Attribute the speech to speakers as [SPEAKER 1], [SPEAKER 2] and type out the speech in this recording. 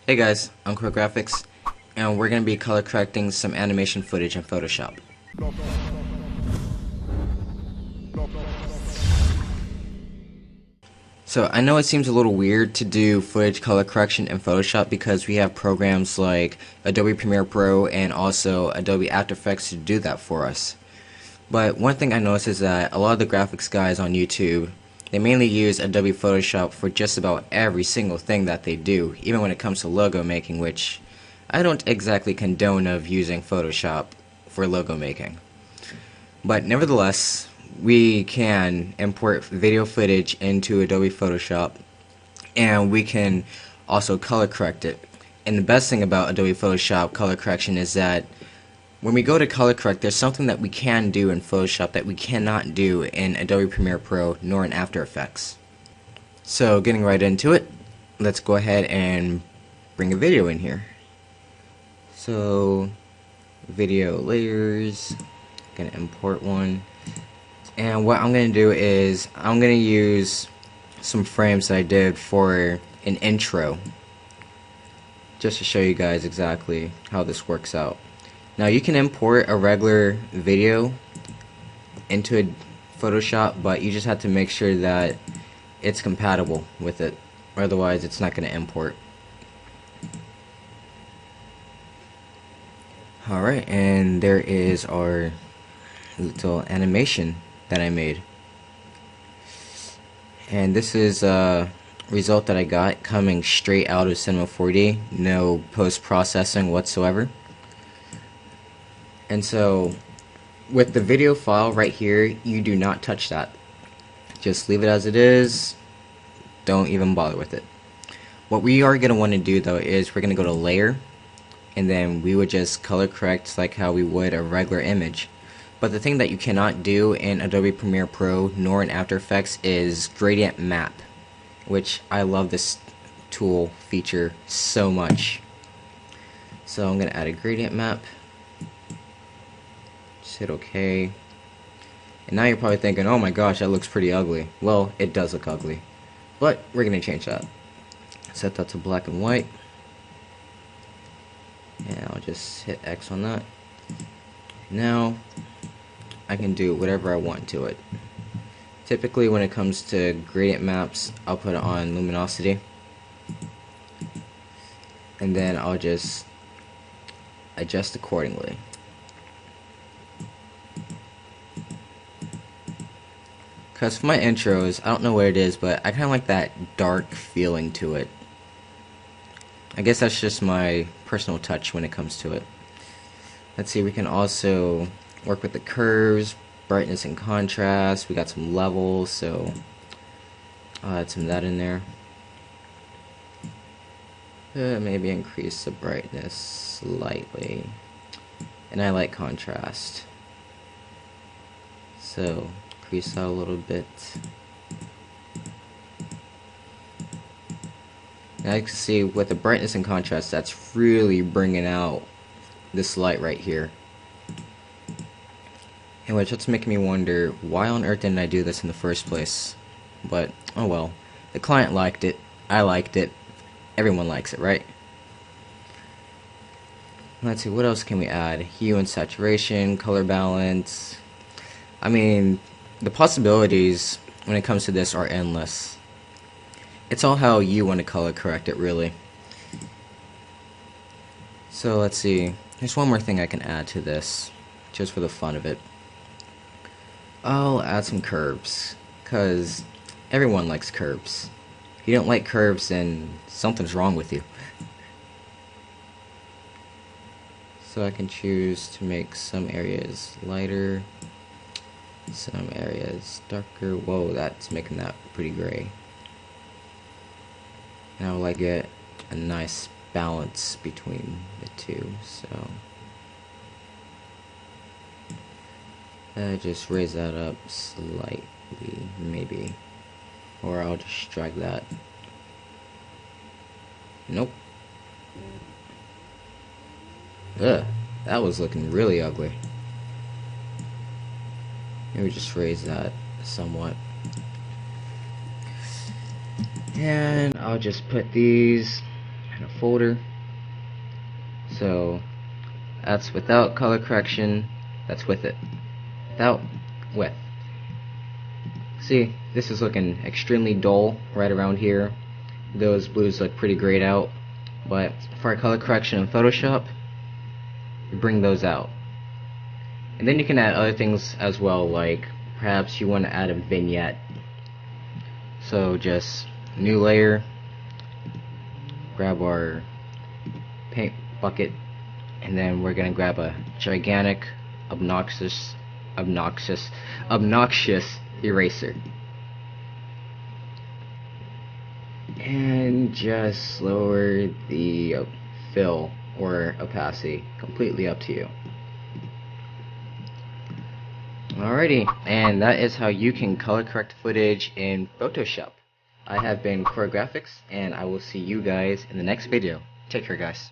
[SPEAKER 1] Hey guys, I'm Quick Graphics, and we're going to be color correcting some animation footage in Photoshop. So I know it seems a little weird to do footage color correction in Photoshop because we have programs like Adobe Premiere Pro and also Adobe After Effects to do that for us. But one thing I noticed is that a lot of the graphics guys on YouTube, they mainly use Adobe Photoshop for just about every single thing that they do, even when it comes to logo making, which I don't exactly condone of using Photoshop for logo making. But nevertheless, we can import video footage into Adobe Photoshop, and we can also color correct it. And the best thing about Adobe Photoshop color correction is that when we go to color correct, there's something that we can do in Photoshop that we cannot do in Adobe Premiere Pro nor in After Effects. So getting right into it, let's go ahead and bring a video in here. So video layers, gonna import one, and what I'm gonna do is I'm gonna use some frames that I did for an intro just to show you guys exactly how this works out. Now you can import a regular video into a Photoshop, but you just have to make sure that it's compatible with it, otherwise it's not going to import. Alright, and there is our little animation that I made. And this is a result that I got coming straight out of Cinema 4D, no post-processing whatsoever. And so with the video file right here, you do not touch that. Just leave it as it is. Don't even bother with it. What we are going to want to do though is we're going to go to layer, and then we would just color correct like how we would a regular image. But the thing that you cannot do in Adobe Premiere Pro nor in After Effects is gradient map, which I love this tool feature so much. So I'm going to add a gradient map. Hit OK, and now you're probably thinking, oh my gosh, that looks pretty ugly. Well, it does look ugly, but we're gonna change that. Set that to black and white, and I'll just hit X on that. Now I can do whatever I want to it. Typically when it comes to gradient maps, I'll put it on luminosity, and then I'll just adjust accordingly. Because for my intros, I don't know what it is, but I kind of like that dark feeling to it. I guess that's just my personal touch when it comes to it. Let's see, we can also work with the curves, brightness and contrast. We got some levels, so I'll add some of that in there. Maybe increase the brightness slightly. And I like contrast, so increase that a little bit. Now you can see with the brightness and contrast, that's really bringing out this light right here. And which it's making me wonder, why on earth didn't I do this in the first place? But oh well, the client liked it, I liked it, everyone likes it, right? Let's see, what else can we add? Hue and saturation, color balance. I mean, the possibilities when it comes to this are endless. It's all how you want to color correct it, really. So let's see, there's one more thing I can add to this, just for the fun of it. I'll add some curves, because everyone likes curves. If you don't like curves, then something's wrong with you. So I can choose to make some areas lighter, some areas darker. Whoa, that's making that pretty gray. And I would like to get a nice balance between the two, so just raise that up slightly, maybe, or I'll just drag that. Nope. Ugh, that was looking really ugly. Maybe just raise that somewhat. And I'll just put these and a folder. So that's without color correction, that's with it. Without with. See, this is looking extremely dull right around here. Those blues look pretty grayed out, but for our color correction in Photoshop, you bring those out. And then you can add other things as well, like perhaps you want to add a vignette. So just new layer, grab our paint bucket, and then we're gonna grab a gigantic, obnoxious eraser, and just lower the fill or opacity, completely up to you. Alrighty, and that is how you can color correct footage in Photoshop. I have been Core Graphics, and I will see you guys in the next video. Take care, guys.